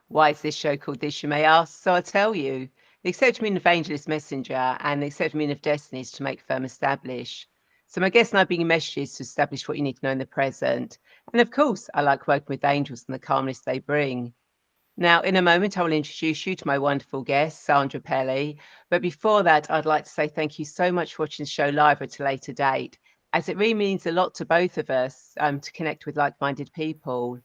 Why is this show called this, you may ask? So I'll tell you. The accept me an evangelist messenger and the accept me of destiny is to make firm establish. So my guest and I bring you messages to establish what you need to know in the present. And of course, I like working with angels and the calmness they bring. Now, in a moment, I will introduce you to my wonderful guest, Sandra Pelley. But before that, I'd like to say thank you so much for watching the show live at a later date, as it really means a lot to both of us to connect with like minded people.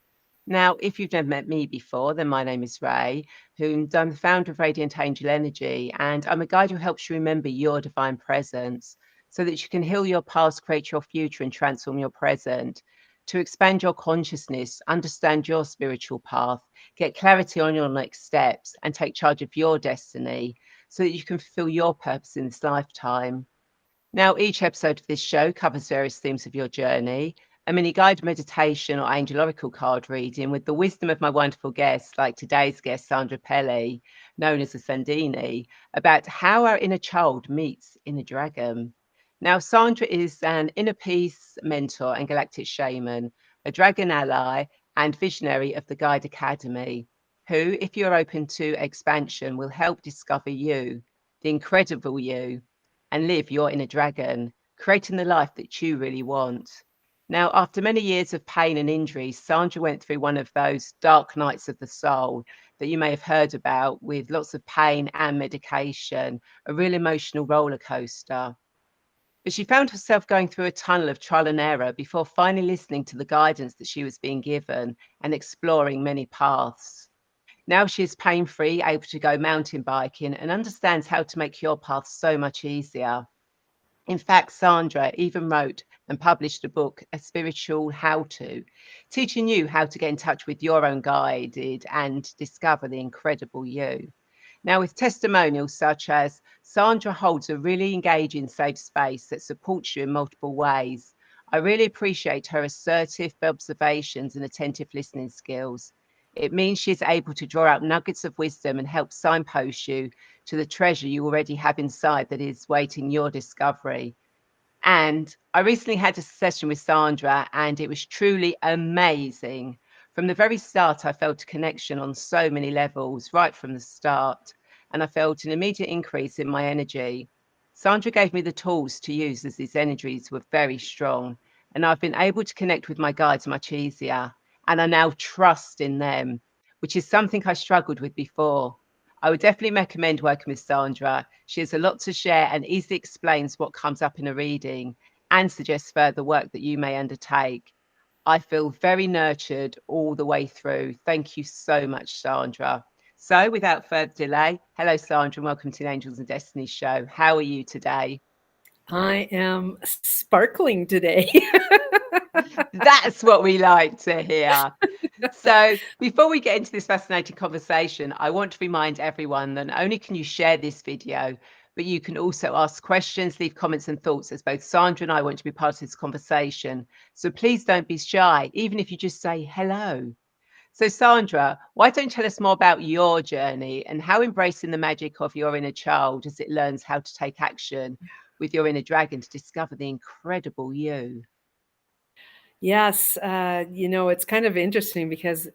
Now, if you've never met me before, then my name is Ray, whom I'm the founder of Radiant Angel Energy, and I'm a guide who helps you remember your divine presence so that you can heal your past, create your future, and transform your present. To expand your consciousness, understand your spiritual path, get clarity on your next steps, and take charge of your destiny so that you can fulfill your purpose in this lifetime. Now, each episode of this show covers various themes of your journey, a mini guided meditation or angel oracle card reading with the wisdom of my wonderful guests, like today's guest, Sandra Pelley, known as the Sandini, about how our inner child meets inner dragon. Now, Sandra is an inner peace mentor and galactic shaman, a dragon ally, and visionary of the Guide Academy, who, if you're open to expansion, will help discover you, the incredible you, and live your inner dragon, creating the life that you really want. Now, after many years of pain and injury, Sandra went through one of those dark nights of the soul that you may have heard about, with lots of pain and medication, a real emotional roller coaster. But she found herself going through a tunnel of trial and error before finally listening to the guidance that she was being given and exploring many paths. Now she is pain free, able to go mountain biking, and understands how to make your path so much easier. In fact, Sandra even wrote and published a book, A Spiritual How To, teaching you how to get in touch with your own guided and discover the incredible you. Now, with testimonials such as Sandra holds a really engaging, safe space that supports you in multiple ways. I really appreciate her assertive observations and attentive listening skills. It means she's able to draw out nuggets of wisdom and help signpost you to the treasure you already have inside that is waiting your discovery. And I recently had a session with Sandra, and it was truly amazing. From the very start, I felt a connection on so many levels, right from the start. And I felt an immediate increase in my energy. Sandra gave me the tools to use as these energies were very strong. And I've been able to connect with my guides much easier. And I now trust in them, which is something I struggled with before. I would definitely recommend working with Sandra. She has a lot to share and easily explains what comes up in a reading and suggests further work that you may undertake. I feel very nurtured all the way through. Thank you so much, Sandra. So, without further delay, hello, Sandra, and welcome to the Angels and Destiny show. How are you today? I am sparkling today. That's what we like to hear. So, before we get into this fascinating conversation, I want to remind everyone that not only can you share this video, but you can also ask questions, leave comments and thoughts, as both Sandra and I want to be part of this conversation. So please don't be shy, even if you just say hello. So, Sandra, why don't you tell us more about your journey and how embracing the magic of your inner child as it learns how to take action with your inner dragon to discover the incredible you? Yes, it's kind of interesting because,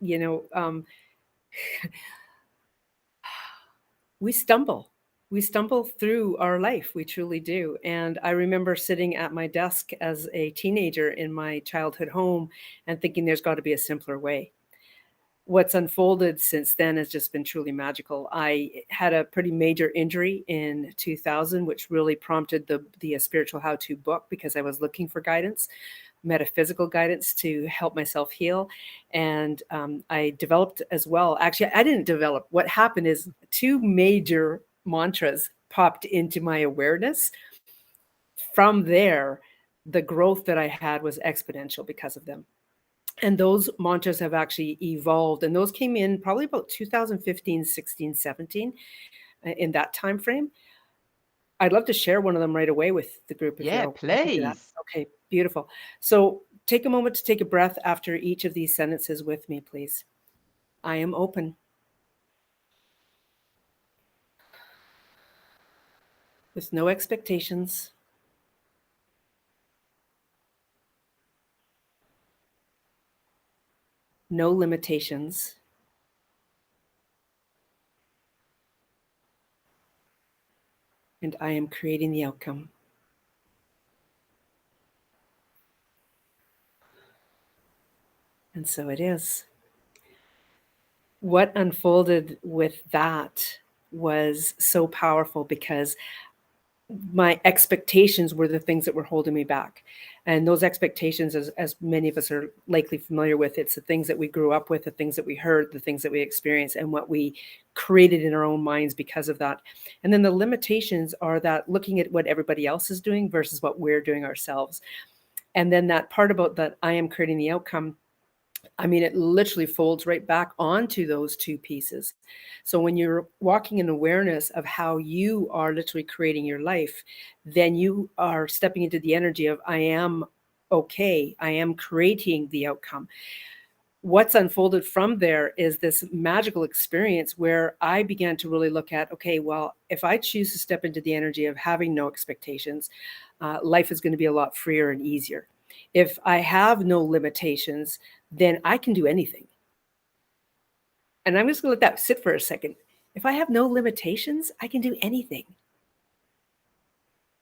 we stumble. We stumble through our life. We truly do. And I remember sitting at my desk as a teenager in my childhood home and thinking there's got to be a simpler way. What's unfolded since then has just been truly magical. I had a pretty major injury in 2000, which really prompted the spiritual how-to book because I was looking for guidance, metaphysical guidance to help myself heal. And I developed as well. Actually, I didn't develop. What happened is two major mantras popped into my awareness. From there, the growth that I had was exponential because of them. And those mantras have actually evolved, and those came in probably about 2015, 16, 17, in that time frame. I'd love to share one of them right away with the group if Yeah, you're open to that. please. Okay, beautiful. So take a moment to take a breath after each of these sentences with me, please. I am open with no expectations, no limitations, and I am creating the outcome. And so it is. What unfolded with that was so powerful because my expectations were the things that were holding me back. And those expectations, as many of us are likely familiar with, it's the things that we grew up with, the things that we heard, the things that we experienced, and what we created in our own minds because of that. And then the limitations are that looking at what everybody else is doing versus what we're doing ourselves. And then that part about that I am creating the outcome, I mean, it literally folds right back onto those two pieces. So when you're walking in awareness of how you are literally creating your life, then you are stepping into the energy of I am okay, I am creating the outcome. What's unfolded from there is this magical experience where I began to really look at, okay, well, if I choose to step into the energy of having no expectations, life is going to be a lot freer and easier. If I have no limitations, then I can do anything. And I'm just going to let that sit for a second. If I have no limitations, I can do anything.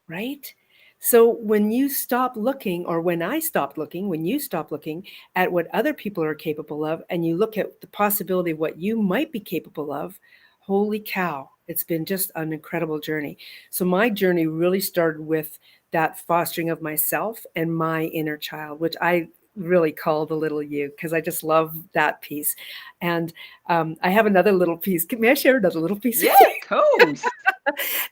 Right? So when you stop looking, or when I stopped looking, when you stop looking at what other people are capable of, and you look at the possibility of what you might be capable of, holy cow, it's been just an incredible journey. So my journey really started with that fostering of myself and my inner child, which I really call the little you, because I just love that piece. And I have another little piece. May I share another little piece Yeah, with you? of course.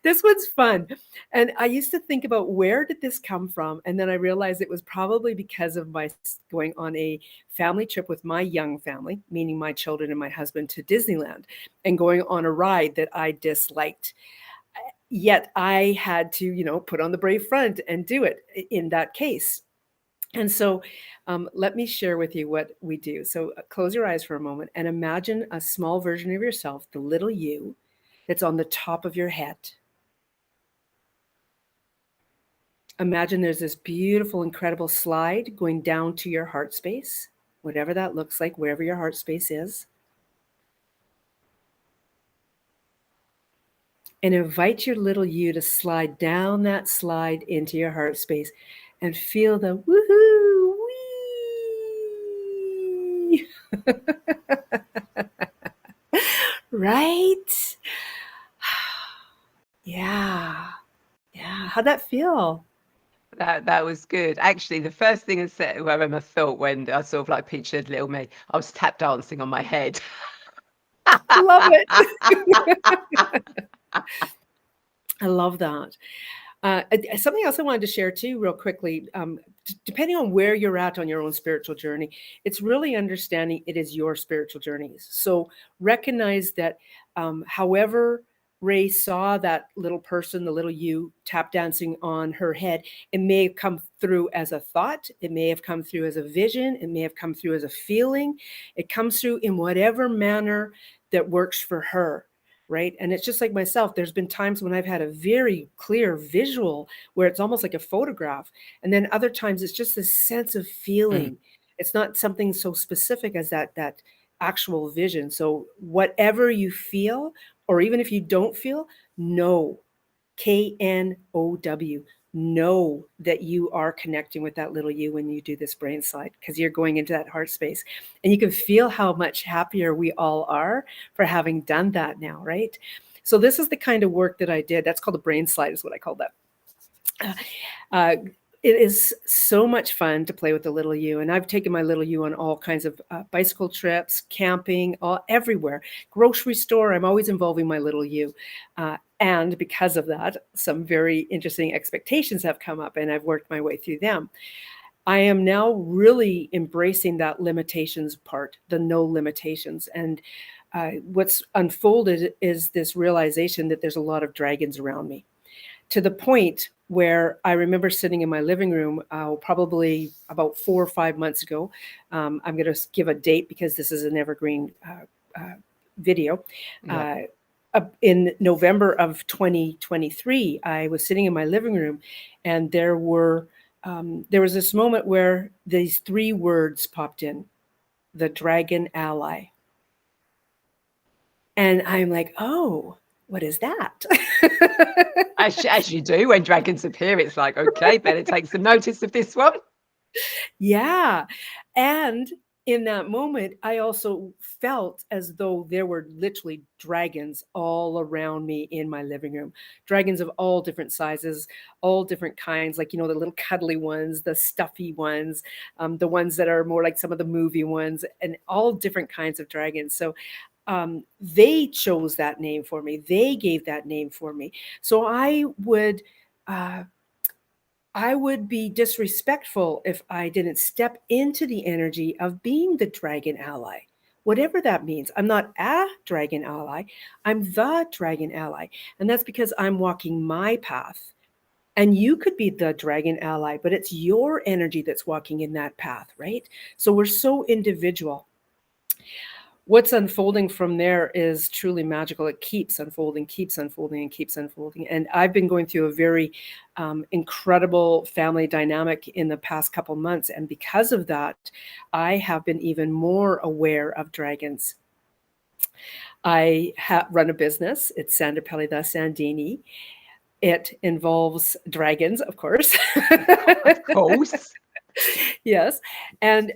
This one's fun. And I used to think about where did this come from? And then I realized it was probably because of my going on a family trip with my young family, meaning my children and my husband, to Disneyland, and going on a ride that I disliked. Yet I had to, put on the brave front and do it in that case. And so let me share with you what we do. So close your eyes for a moment and imagine a small version of yourself, the little you, that's on the top of your head. Imagine there's this beautiful, incredible slide going down to your heart space, whatever that looks like, wherever your heart space is. And invite your little you to slide down that slide into your heart space and feel the woohoo, wee. Right? Yeah. Yeah. How'd that feel? That was good. Actually, the first thing I remember felt when I sort of like pictured little me, I was tap dancing on my head. Love it. I love that. Something else I wanted to share too, real quickly. Depending on where you're at on your own spiritual journey, it's really understanding it is your spiritual journeys. So recognize that, however Ray saw that little person, the little you, tap dancing on her head, it may have come through as a thought, it may have come through as a vision, it may have come through as a feeling. It comes through in whatever manner that works for her. Right. And it's just like myself. There's been times when I've had a very clear visual where it's almost like a photograph. And then other times it's just this sense of Mm. feeling. It's not something so specific as that actual vision. So whatever you feel, or even if you don't feel, know, KNOW, know that you are connecting with that little you when you do this brain slide, because you're going into that heart space. And you can feel how much happier we all are for having done that now, right? So this is the kind of work that I did. That's called a brain slide, is what I call that. Uh, it is so much fun to play with the little you, and I've taken my little you on all kinds of bicycle trips, camping, everywhere, grocery store. I'm always involving my little you, and because of that, some very interesting expectations have come up, and I've worked my way through them. I am now really embracing that limitations part, the no limitations. And what's unfolded is this realization that there's a lot of dragons around me, to the point where I remember sitting in my living room probably about 4 or 5 months ago. I'm going to give a date because this is an evergreen video. Yeah. In November of 2023, I was sitting in my living room, and there was this moment where these 3 words popped in: the dragon ally. And I'm like, oh, what is that? As you do when dragons appear, it's like, okay, better take some notice of this one. Yeah. And in that moment, I also felt as though there were literally dragons all around me in my living room. Dragons of all different sizes, all different kinds, like, the little cuddly ones, the stuffy ones, the ones that are more like some of the movie ones, and all different kinds of dragons. So they chose that name for me. They gave that name for me. So uh, I would be disrespectful if I didn't step into the energy of being the dragon ally, whatever that means. I'm not a dragon ally, I'm the dragon ally. And that's because I'm walking my path. And you could be the dragon ally, but it's your energy that's walking in that path, right? So we're so individual. What's unfolding from there is truly magical. It keeps unfolding, keeps unfolding, and keeps unfolding. And I've been going through a very incredible family dynamic in the past couple months. And because of that, I have been even more aware of dragons. I run a business. It's Sandra Pelley, the Sandini. It involves dragons, of course. Of course. Yes. And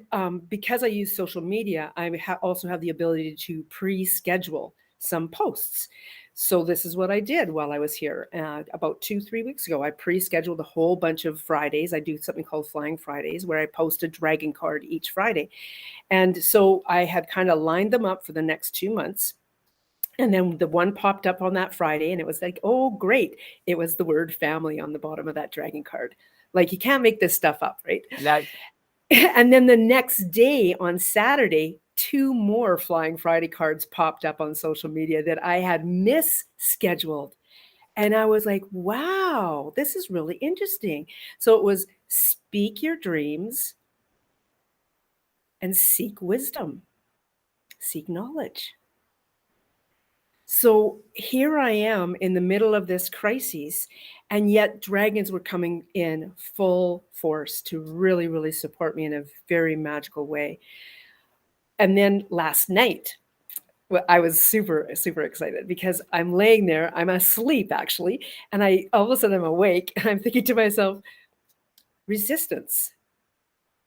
because I use social media, I also have the ability to pre-schedule some posts. So this is what I did while I was here. About 2-3 weeks ago, I pre-scheduled a whole bunch of Fridays. I do something called Flying Fridays, where I post a dragon card each Friday. And so I had kind of lined them up for the next 2 months. And then the one popped up on that Friday, and it was like, oh, great. It was the word family on the bottom of that dragon card. Like, you can't make this stuff up, right? No. And then the next day on Saturday, 2 more Flying Friday cards popped up on social media that I had misscheduled. And I was like, wow, this is really interesting. So it was speak your dreams and seek wisdom, seek knowledge. So here I am in the middle of this crisis, and yet dragons were coming in full force to really, really support me in a very magical way. And then last night, well, I was super, super excited because I'm laying there, I'm asleep actually, and all of a sudden I'm awake and I'm thinking to myself, resistance.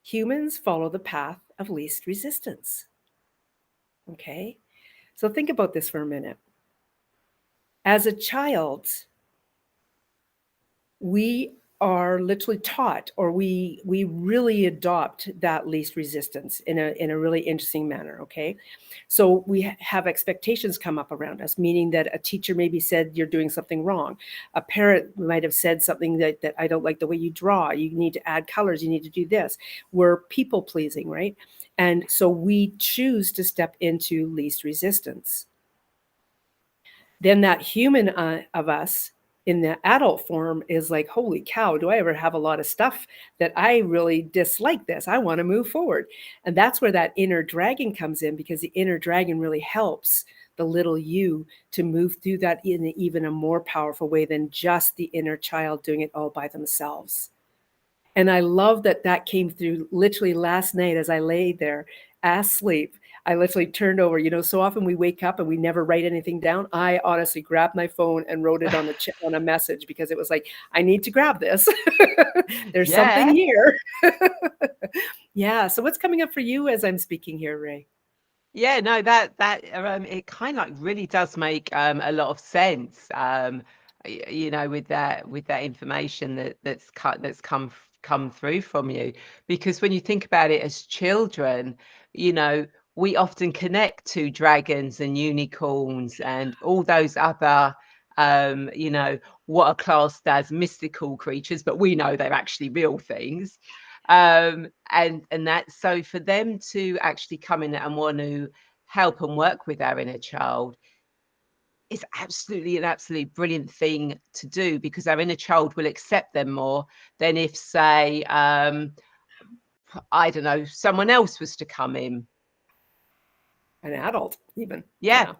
Humans follow the path of least resistance. Okay? So think about this for a minute. As a child, we are literally taught, or we really adopt that least resistance in a really interesting manner. Okay, so we have expectations come up around us, meaning that a teacher maybe said you're doing something wrong. A parent might have said something that I don't like the way you draw, you need to add colors, you need to do this. We're people pleasing, right? And so we choose to step into least resistance. Then that human of us in the adult form is like, holy cow, do I ever have a lot of stuff that I really dislike this? I want to move forward. And that's where that inner dragon comes in, because the inner dragon really helps the little you to move through that in even a more powerful way than just the inner child doing it all by themselves. And I love that that came through literally last night as I lay there asleep. I literally turned over. So often we wake up and we never write anything down. I honestly grabbed my phone and wrote it on a message, because it was like, I need to grab this. There's something Yeah. here. Yeah. So what's coming up for you as I'm speaking here, Ray? Yeah, no, that it kind of like really does make a lot of sense. With that information that's come through from you, because when you think about it as children, you know, we often connect to dragons and unicorns and all those other what are classed as mystical creatures, but we know they're actually real things. And that, so for them to actually come in and want to help and work with our inner child is absolutely an absolutely brilliant thing to do, because our inner child will accept them more than if, say, I don't know, someone else was to come in. An adult, even. Yeah.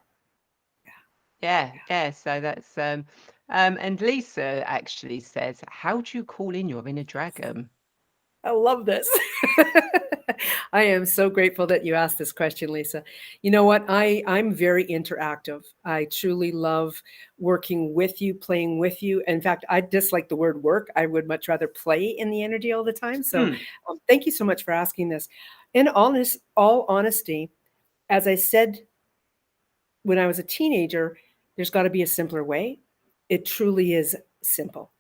Yeah. So that's and Lisa actually says, how do you call in your inner dragon? I love this. I am so grateful that you asked this question, Lisa. You know what? I'm very interactive. I truly love working with you, playing with you. In fact, I dislike the word work. I would much rather play in the energy all the time. So, Hmm. thank you so much for asking this. In all honesty, as I said when I was a teenager, there's got to be a simpler way. It truly is simple.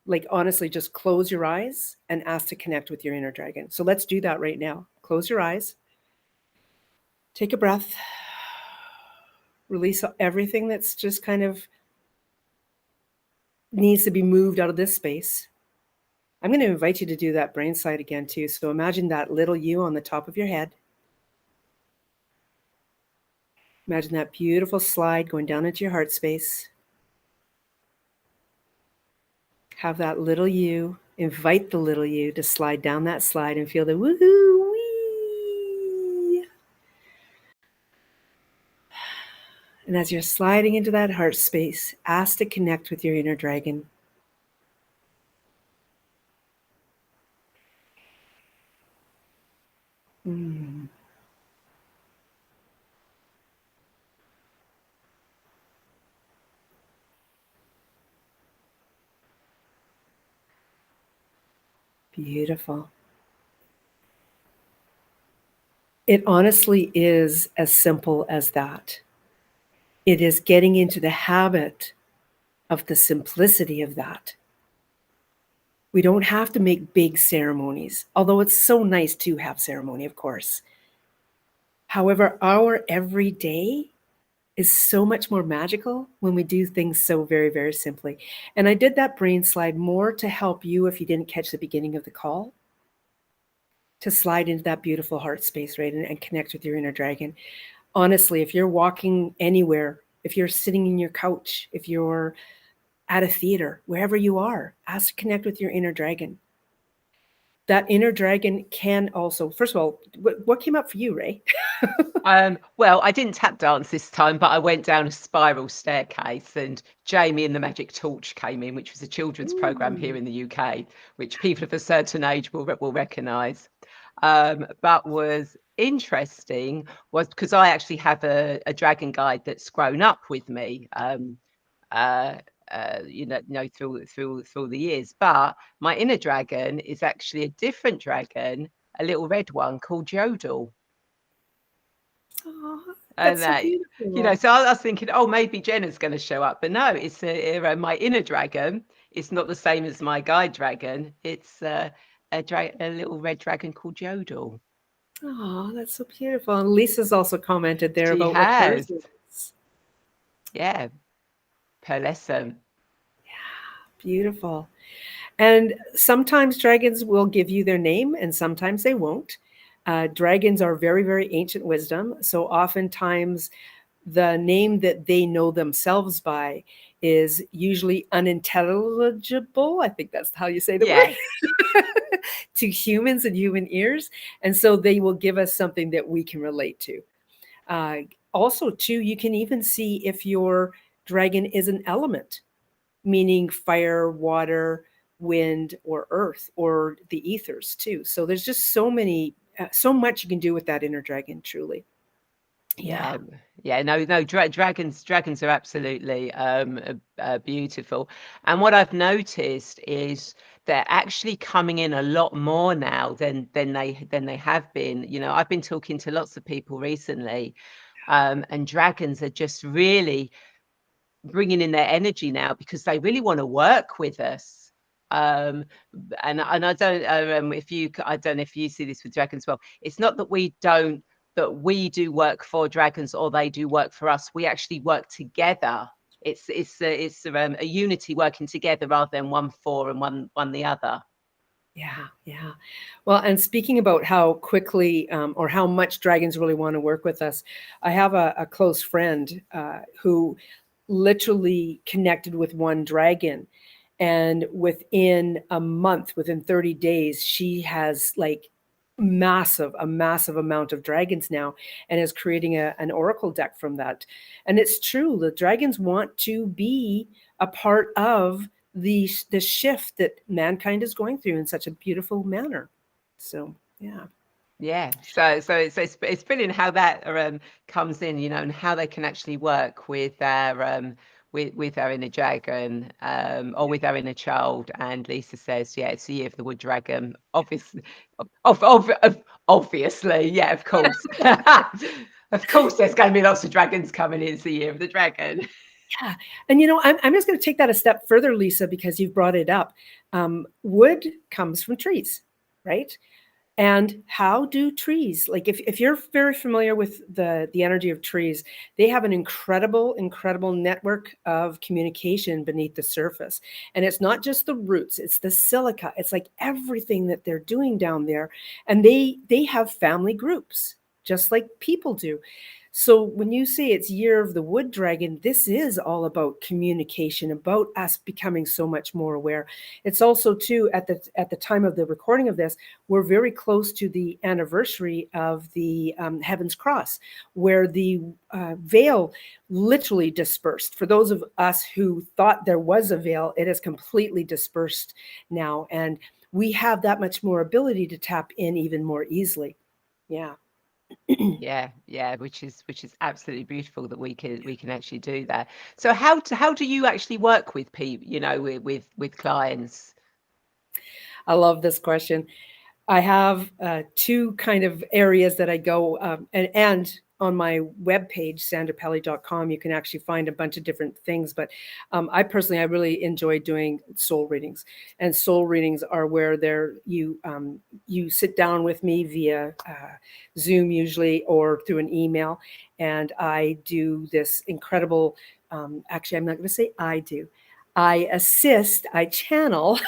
Like, honestly, just close your eyes and ask to connect with your inner dragon. So let's do that right now. Close your eyes, take a breath, release everything that's just kind of needs to be moved out of this space. I'm going to invite you to do that brain slide again, too. So imagine that little you on the top of your head. Imagine that beautiful slide going down into your heart space. Have that little you, invite the little you to slide down that slide and feel the woohoo wee. And as you're sliding into that heart space, ask to connect with your inner dragon. Mm, beautiful. It honestly is as simple as that. It is getting into the habit of the simplicity of that. We don't have to make big ceremonies, although it's so nice to have ceremony, of course. However, our everyday is so much more magical when we do things so very, very simply. And I did that brain slide more to help you if you didn't catch the beginning of the call, to slide into that beautiful heart space, right? And connect with your inner dragon. Honestly, if you're walking anywhere, if you're sitting in your couch, if you're at a theater, wherever you are, ask to connect with your inner dragon. That inner dragon can also, first of all, what came up for you, Ray? Well, I didn't tap dance this time, but I went down a spiral staircase, and Jamie and the Magic Torch came in, which was a children's program here Ooh. in the UK, which people of a certain age will recognise. But was interesting was because I actually have a dragon guide that's grown up with me. Uh, through the years. But my inner dragon is actually a different dragon, a little red one called Jodel. Oh, And that's so that, beautiful. so I was thinking, oh, maybe Jenna's going to show up, but no, it's my inner dragon. It's not the same as my guide dragon. It's a little red dragon called Jodel. Oh, that's so beautiful. And Lisa's also commented there She about what hers has, is. yeah, pearlescent. Beautiful. And sometimes dragons will give you their name and sometimes they won't. Dragons are very, very ancient wisdom. So oftentimes the name that they know themselves by is usually unintelligible. I think that's how you say the word Yes, to humans and human ears. And so they will give us something that we can relate to. Uh, Also, too, you can even see if your dragon is an element, meaning fire, water, wind, or earth, or the ethers too. So there's just so much you can do with that inner dragon, truly. Yeah. yeah, yeah. No, dragons are absolutely beautiful. And what I've noticed is they're actually coming in a lot more now than they have been. I've been talking to lots of people recently, and dragons are just really bringing in their energy now because they really want to work with us. And I don't I don't know if you see this with dragons. Well, it's not that we do work for dragons or they do work for us. We actually work together. It's a unity working together rather than one for and one the other. Yeah, yeah. Well, and speaking about how quickly or how much dragons really want to work with us, I have a close friend who literally connected with one dragon. And within a month, within 30 days, she has like a massive amount of dragons now and is creating an oracle deck from that. And it's true, the dragons want to be a part of the shift that mankind is going through in such a beautiful manner. So yeah. Yeah, so it's brilliant how that comes in, and how they can actually work with their with our inner dragon, or with our inner child. And Lisa says, yeah, it's the year of the wood dragon. Obviously, obviously, yeah, of course, of course, there's going to be lots of dragons coming in. It's the year of the dragon. Yeah. And I'm just going to take that a step further, Lisa, because you've brought it up. Wood comes from trees, right? And how do trees, like if you're very familiar with the energy of trees, they have an incredible network of communication beneath the surface. And it's not just the roots, it's the silica. It's like everything that they're doing down there. And they have family groups, just like people do. So when you say it's year of the wood dragon, this is all about communication, about us becoming so much more aware. It's also too at the time of the recording of this, we're very close to the anniversary of the Heaven's Cross, where the veil literally dispersed. For those of us who thought there was a veil, it has completely dispersed now, and we have that much more ability to tap in even more easily. Yeah. Yeah, which is absolutely beautiful that we can actually do that. So how do you actually work with people, with clients? I love this question. I have two kind of areas that I go, and on my webpage, sandrapelley.com, you can actually find a bunch of different things. But I really enjoy doing soul readings, and soul readings are where you sit down with me via Zoom usually, or through an email, and I do this incredible. Actually, I'm not going to say I do. I assist, I channel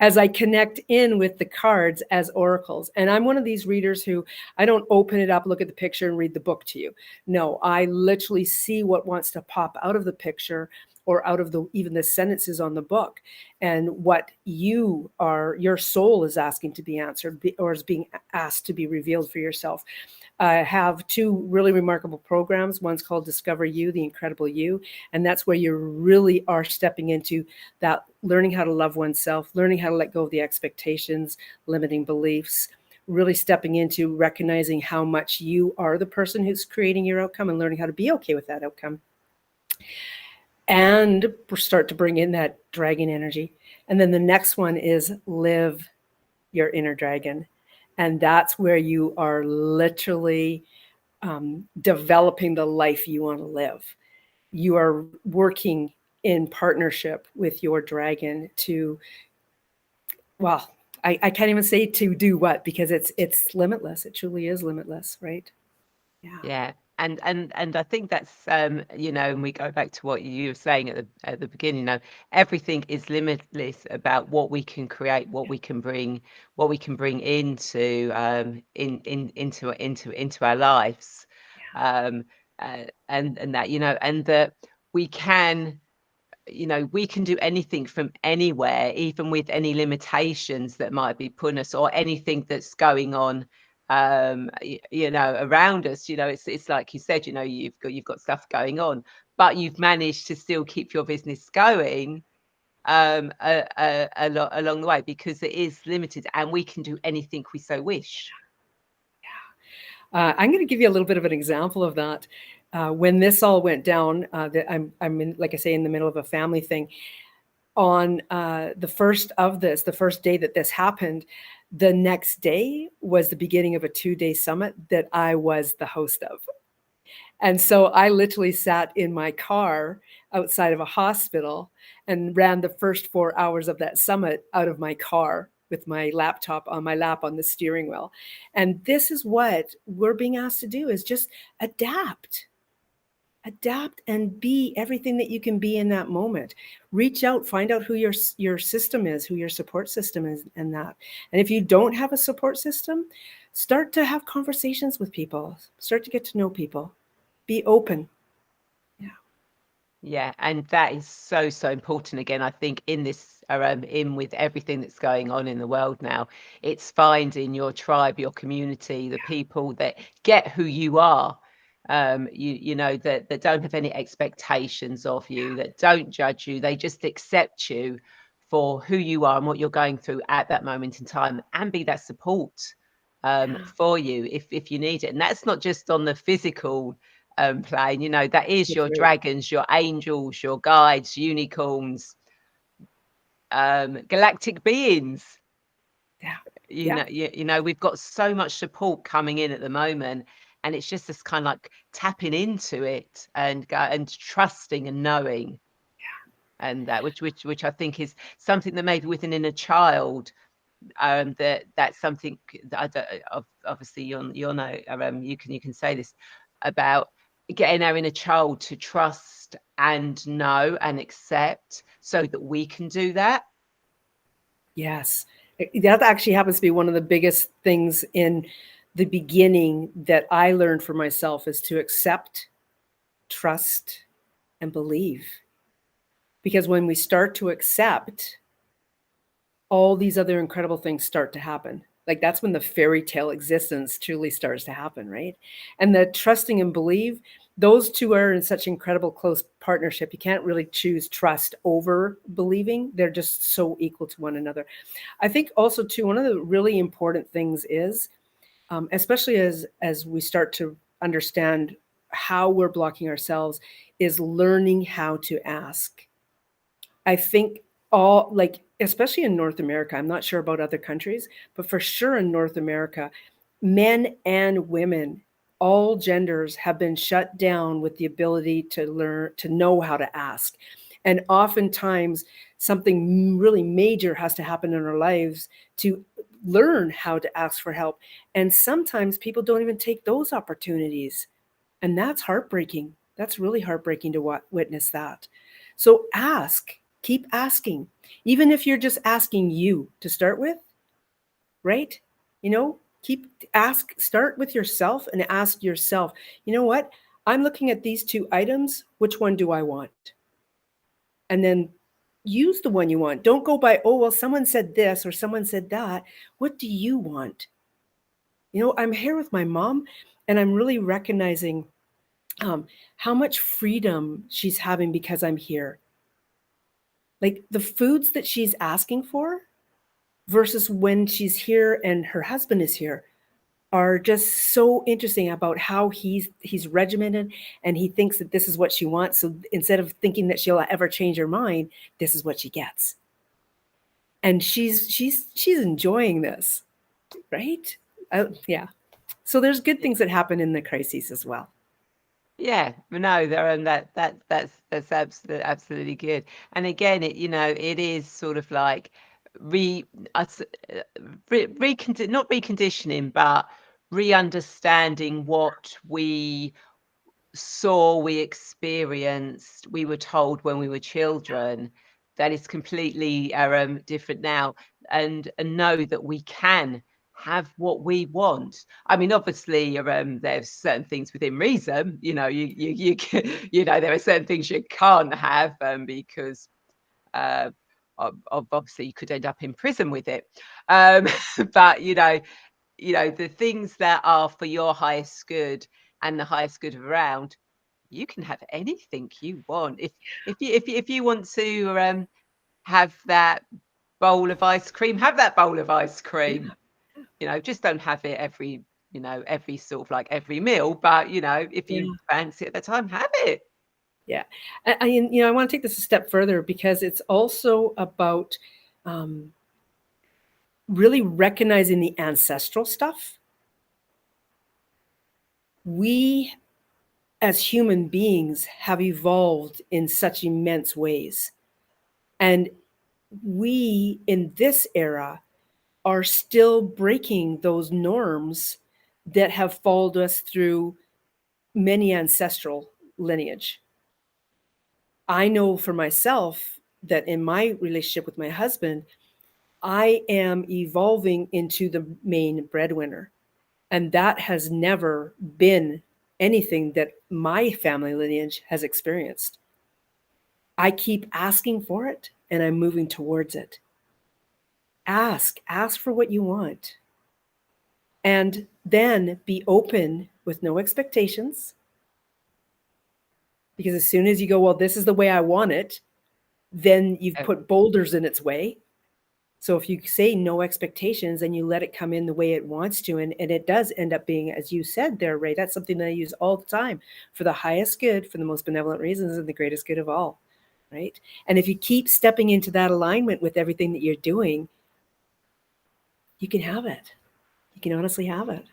as I connect in with the cards as oracles. And I'm one of these readers who I don't open it up, look at the picture, and read the book to you. No, I literally see what wants to pop out of the picture or out of even the sentences on the book, and what your soul is asking to be answered, or is being asked to be revealed for yourself. I have two really remarkable programs. One's called Discover You, The Incredible You. And that's where you really are stepping into that, learning how to love oneself, learning how to let go of the expectations, limiting beliefs, really stepping into recognizing how much you are the person who's creating your outcome, and learning how to be okay with that outcome. And start to bring in that dragon energy. And then the next one is Live Your Inner Dragon. And that's where you are literally developing the life you want to live. You are working in partnership with your dragon to, well, I can't even say to do what, because it's limitless. It truly is limitless, right? Yeah. Yeah. And I think that's and we go back to what you were saying at the beginning. Everything is limitless about what we can create, what we can bring into our lives. um and that, and that we can, we can do anything from anywhere, even with any limitations that might be put us, or anything that's going on around us. It's like you said, you've got stuff going on, but you've managed to still keep your business going along the way, because it is limited and we can do anything we so wish. I'm going to give you a little bit of an example of that. When this all went down, that I'm in, like I say, in the middle of a family thing. On the first day that this happened, the next day was the beginning of a 2-day summit that I was the host of. And so I literally sat in my car outside of a hospital and ran the first 4 hours of that summit out of my car with my laptop on my lap on the steering wheel. And this is what we're being asked to do, is just adapt and be everything that you can be in that moment. Reach out, find out who your system is, who your support system is, and that. And if you don't have a support system, start to have conversations with people, start to get to know people, be open. Yeah, and that is so important. Again, I think in this, in with everything that's going on in the world now, it's finding your tribe, your community, the people that get who you are, that don't have any expectations of you, that don't judge you. They just accept you for who you are and what you're going through at that moment in time, and be that support Yeah, for you if you need it. And that's not just on the physical plane. That is that's your right. dragons, your angels, your guides, unicorns, galactic beings. Yeah, you yeah, know you, you know we've got so much support coming in at the moment, and it's just this kind of like tapping into it and trusting and knowing, and that which I think is something that maybe with an inner child, that's something that I don't, obviously you'll know, you can say this about getting our inner child to trust and know and accept so that we can do that. yes. That actually happens to be one of the biggest things in the beginning that I learned for myself is to accept, trust, and believe. Because when we start to accept, all these other incredible things start to happen. Like that's when the fairy tale existence truly starts to happen, right? And the trusting and believe, those two are in such incredible close partnership. You can't really choose trust over believing. They're just so equal to one another. I think also too, one of the really important things is, especially as we start to understand how we're blocking ourselves, is learning how to ask. I think all like especially in North America, I'm not sure about other countries, but for sure in North America, men and women, all genders have been shut down with the ability to learn to know how to ask. And oftentimes something really major has to happen in our lives to learn how to ask for help. And sometimes people don't even take those opportunities. And that's heartbreaking. That's really heartbreaking to witness that. So ask, keep asking. Even if you're just asking you to start with, right? You know, keep start with yourself and ask yourself, you know what? I'm looking at these two items. Which one do I want? And then use the one you want. Don't go by, oh, well, someone said this or someone said that. What do you want? You know, I'm here with my mom and I'm really recognizing um, how much freedom she's having because I'm here. Like the foods that she's asking for versus when she's here and her husband is here are just so interesting about how he's regimented and he thinks that this is what she wants. So instead of thinking that she'll ever change her mind, this is what she gets. And she's enjoying this, right? Yeah. So there's good things that happen in the crises as well. Yeah, no, there and that's absolutely good. And again, it is sort of like re us not reconditioning, but re-understanding what we saw, we experienced, we were told when we were children, that is completely different now, and know that we can have what we want. I mean, obviously, there's certain things within reason. There are certain things you can't have because uh, obviously you could end up in prison with it. Um, but the things that are for your highest good and the highest good around, you can have anything you want. If you want to have that bowl of ice cream, have that bowl of ice cream. Yeah. Just don't have it every sort of like every meal, but if you Yeah. fancy it at the time, have it. Yeah. I want to take this a step further because it's also about um, really recognizing the ancestral stuff. We, as human beings, have evolved in such immense ways. And we, in this era, are still breaking those norms that have followed us through many ancestral lineage. I know for myself that in my relationship with my husband, I am evolving into the main breadwinner. And that has never been anything that my family lineage has experienced. I keep asking for it and I'm moving towards it. Ask for what you want. And then be open with no expectations Because as soon as you go, well, this is the way I want it, then you've Uh, put boulders in its way. So if you say no expectations and you let it come in the way it wants to, and it does end up being, as you said there, Ray, that's something that I use all the time, for the highest good, for the most benevolent reasons, and the greatest good of all, right? And if you keep stepping into that alignment with everything that you're doing, you can have it. You can honestly have it.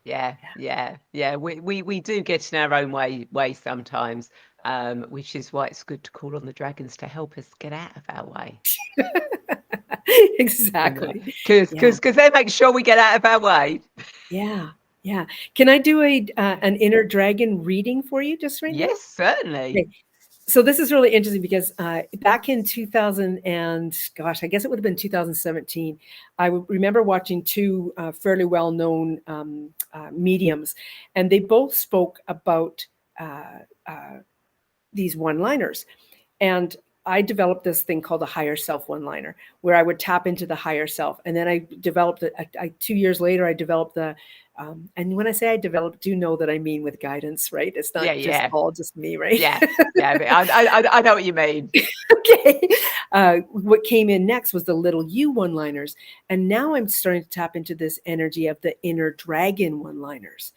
yeah. We do get in our own way sometimes, which is why it's good to call on the dragons to help us get out of our way. Exactly. Yeah. Because they make sure we get out of our way. Yeah. Yeah. Can I do an inner dragon reading for you just right now? Yes, certainly. Okay. So this is really interesting because back in 2000 and gosh, I guess it would have been 2017, remember watching two fairly well-known mediums, and they both spoke about uh, uh, these one-liners. And I developed this thing called a higher self one-liner, where I would tap into the higher self. And then I developed it. 2 years later, I developed and when I say I developed, do know that I mean with guidance, right? It's not just Yeah. all just me, right? Yeah. But I know what you mean. Okay. What came in next was the little you one-liners. And now I'm starting to tap into this energy of the inner dragon one-liners.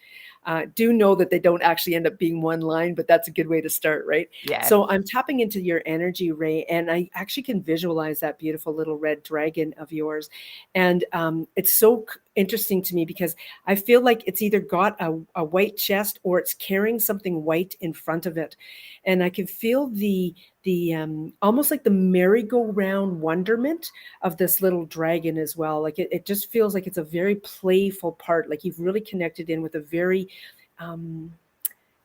Do know that they don't actually end up being one line, but that's a good way to start, right? Yeah. So I'm tapping into your energy, Ray, and I actually can visualize that beautiful little red dragon of yours. And it's so interesting to me because I feel like it's either got a white chest or it's carrying something white in front of it. And I can feel the almost like the merry-go-round wonderment of this little dragon as well. Like it just feels like it's a very playful part. Like you've really connected in with um,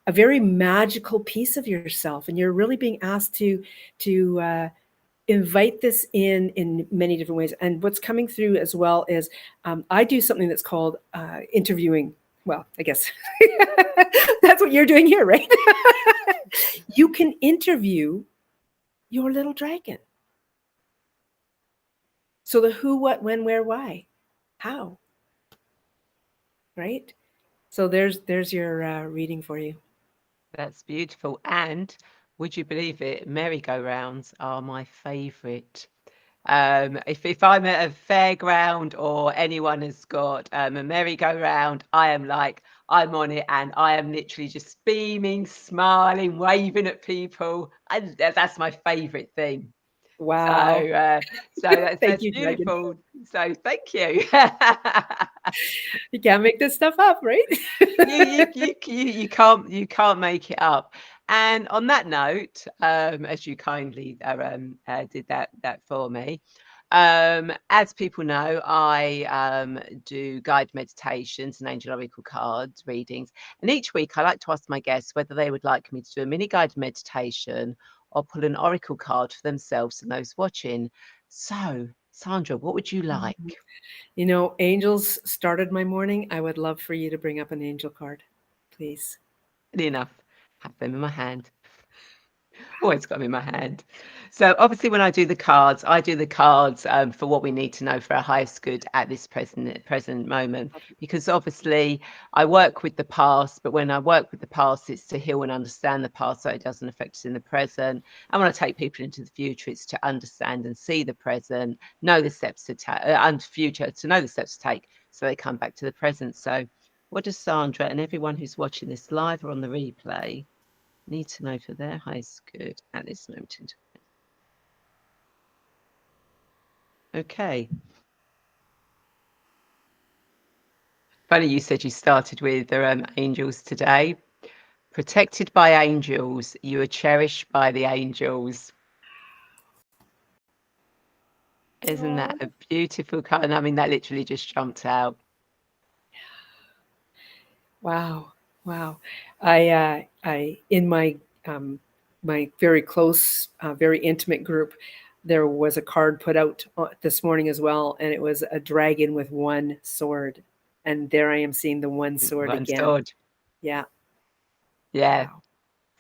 a very magical piece of yourself, and you're really being asked to invite this in many different ways. And what's coming through as well is I do something that's called interviewing. Well, I guess that's what you're doing here, right? You can interview your little dragon. So the who, what, when, where, why, how, right? So there's your reading for you. That's beautiful. And would you believe it? Merry-go-rounds are my favourite. If I'm at a fairground or anyone has got a merry-go-round, I'm on it, and I am literally just beaming, smiling, waving at people. That's my favourite thing. Wow. So Thank that's you, dragon. beautiful. So thank you. You can't make this stuff up, right? You can't make it up. And on that note, as you kindly did that for me, as people know, I do guided meditations and angel oracle cards readings, and each week I like to ask my guests whether they would like me to do a mini guided meditation or pull an oracle card for themselves and those watching. So, Sandra, what would you like? You know, angels started my morning. I would love for you to bring up an angel card, please. Funny enough, have them in my hand. Always got them in my hand. So obviously, when I do the cards, for what we need to know for our highest good at this present moment. Because obviously, I work with the past, but when I work with the past, it's to heal and understand the past, so it doesn't affect us in the present. And when I take people into the future, it's to understand and see the present, know the steps to take, and future to know the steps to take, so they come back to the present. So, what does Sandra and everyone who's watching this live or on the replay need to know for their highest good at this moment in time? Okay. Funny you said you started with the angels today. Protected by angels, you are cherished by the angels. Isn't that a beautiful card? I mean, that literally just jumped out. Wow, wow. I in my very close, very intimate group, there was a card put out this morning as well, and it was a dragon with one sword, and there I am seeing the one sword One again. sword. Yeah. Yeah. Wow.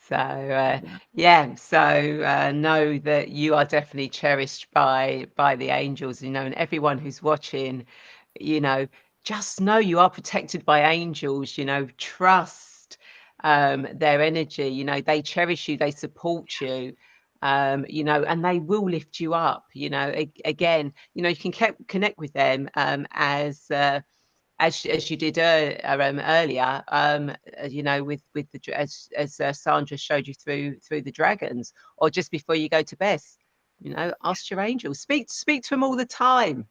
So Yeah. yeah, so know that you are definitely cherished by the angels, you know, and everyone who's watching, you know, just know you are protected by angels, you know, trust their energy. You know, they cherish you, they support you, you know, and they will lift you up. You know, again, you know, you can connect with them as you did earlier, you know, with as Sandra showed you through the dragons, or just before you go to bed, you know, ask your angels, speak to them all the time.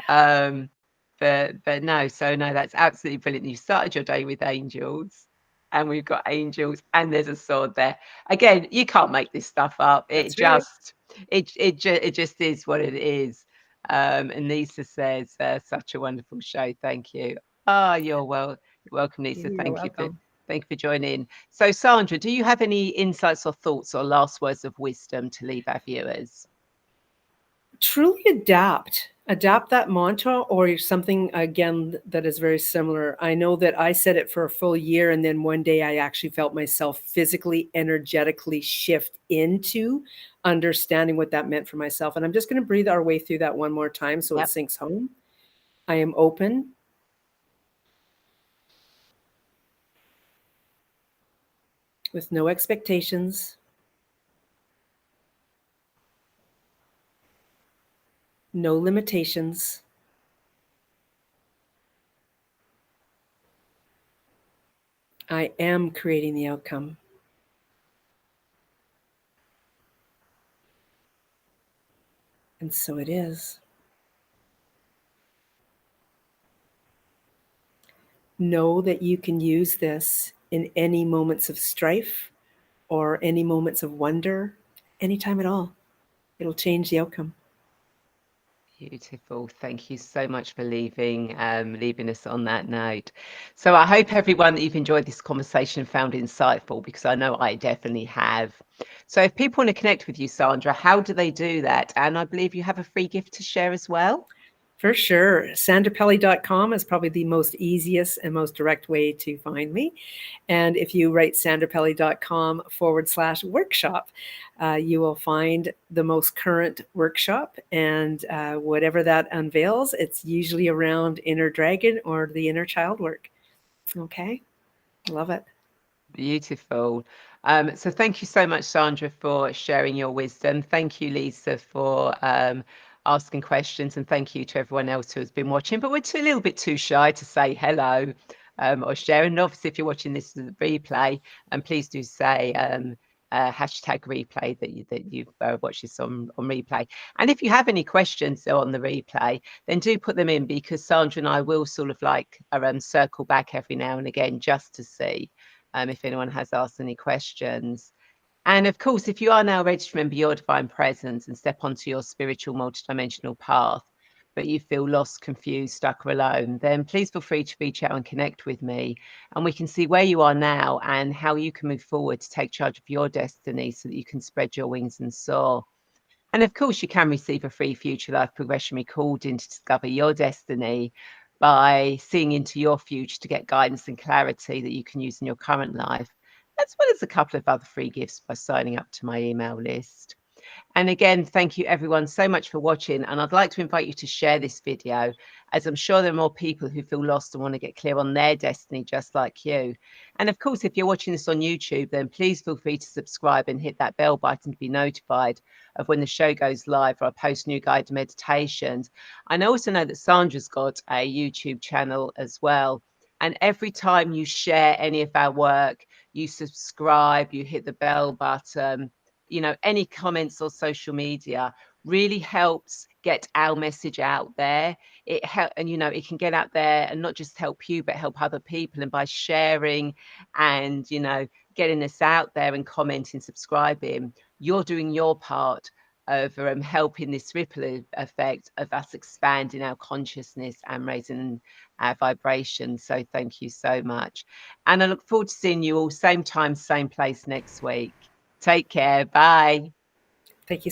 Um, but no, so no, that's absolutely brilliant. You started your day with angels, and we've got angels, and there's a sword there. Again, you can't make this stuff up. That's right. It just is what it is. And Lisa says, such a wonderful show. Thank you. Ah, you're welcome, Lisa. You're welcome. Thank you for joining. So, Sandra, do you have any insights or thoughts or last words of wisdom to leave our viewers? Truly adapt that mantra or something again that is very similar. I know that I said it for a full year, and then one day I actually felt myself physically, energetically shift into understanding what that meant for myself. And I'm just going to breathe our way through that one more time so it Yep. sinks home. I am open, with no expectations, no limitations. I am creating the outcome. And so it is. Know that you can use this in any moments of strife or any moments of wonder, anytime at all. It'll change the outcome. Beautiful. Thank you so much for leaving us on that note. So I hope everyone that you've enjoyed this conversation found insightful, because I know I definitely have. So if people want to connect with you, Sandra, how do they do that? And I believe you have a free gift to share as well. For sure. SandraPelley.com is probably the most easiest and most direct way to find me. And if you write SandraPelley.com/workshop, you will find the most current workshop. And whatever that unveils, it's usually around inner dragon or the inner child work. Okay. Love it. Beautiful. So thank you so much, Sandra, for sharing your wisdom. Thank you, Lisa, for asking questions, and thank you to everyone else who has been watching. But we're a little bit too shy to say hello or share. And obviously, if you're watching this as a replay, please do say hashtag replay that you've watched this on replay. And if you have any questions on the replay, then do put them in, because Sandra and I will sort of like circle back every now and again just to see if anyone has asked any questions. And of course, if you are now ready to remember your divine presence and step onto your spiritual multidimensional path, but you feel lost, confused, stuck, or alone, then please feel free to reach out and connect with me. And we can see where you are now and how you can move forward to take charge of your destiny so that you can spread your wings and soar. And of course, you can receive a free future life progression recording to discover your destiny by seeing into your future to get guidance and clarity that you can use in your current life, as well as a couple of other free gifts by signing up to my email list. And again, thank you everyone so much for watching. And I'd like to invite you to share this video, as I'm sure there are more people who feel lost and want to get clear on their destiny just like you. And of course, if you're watching this on YouTube, then please feel free to subscribe and hit that bell button to be notified of when the show goes live or I post new guided meditations. And I also know that Sandra's got a YouTube channel as well. And every time you share any of our work, you subscribe, you hit the bell button, you know, any comments or social media really helps get our message out there. And you know, it can get out there and not just help you, but help other people. And by sharing and, you know, getting us out there and commenting, subscribing, you're doing your part of helping this ripple effect of us expanding our consciousness and raising our vibration. So thank you so much. And I look forward to seeing you all same time, same place next week. Take care. Bye. Thank you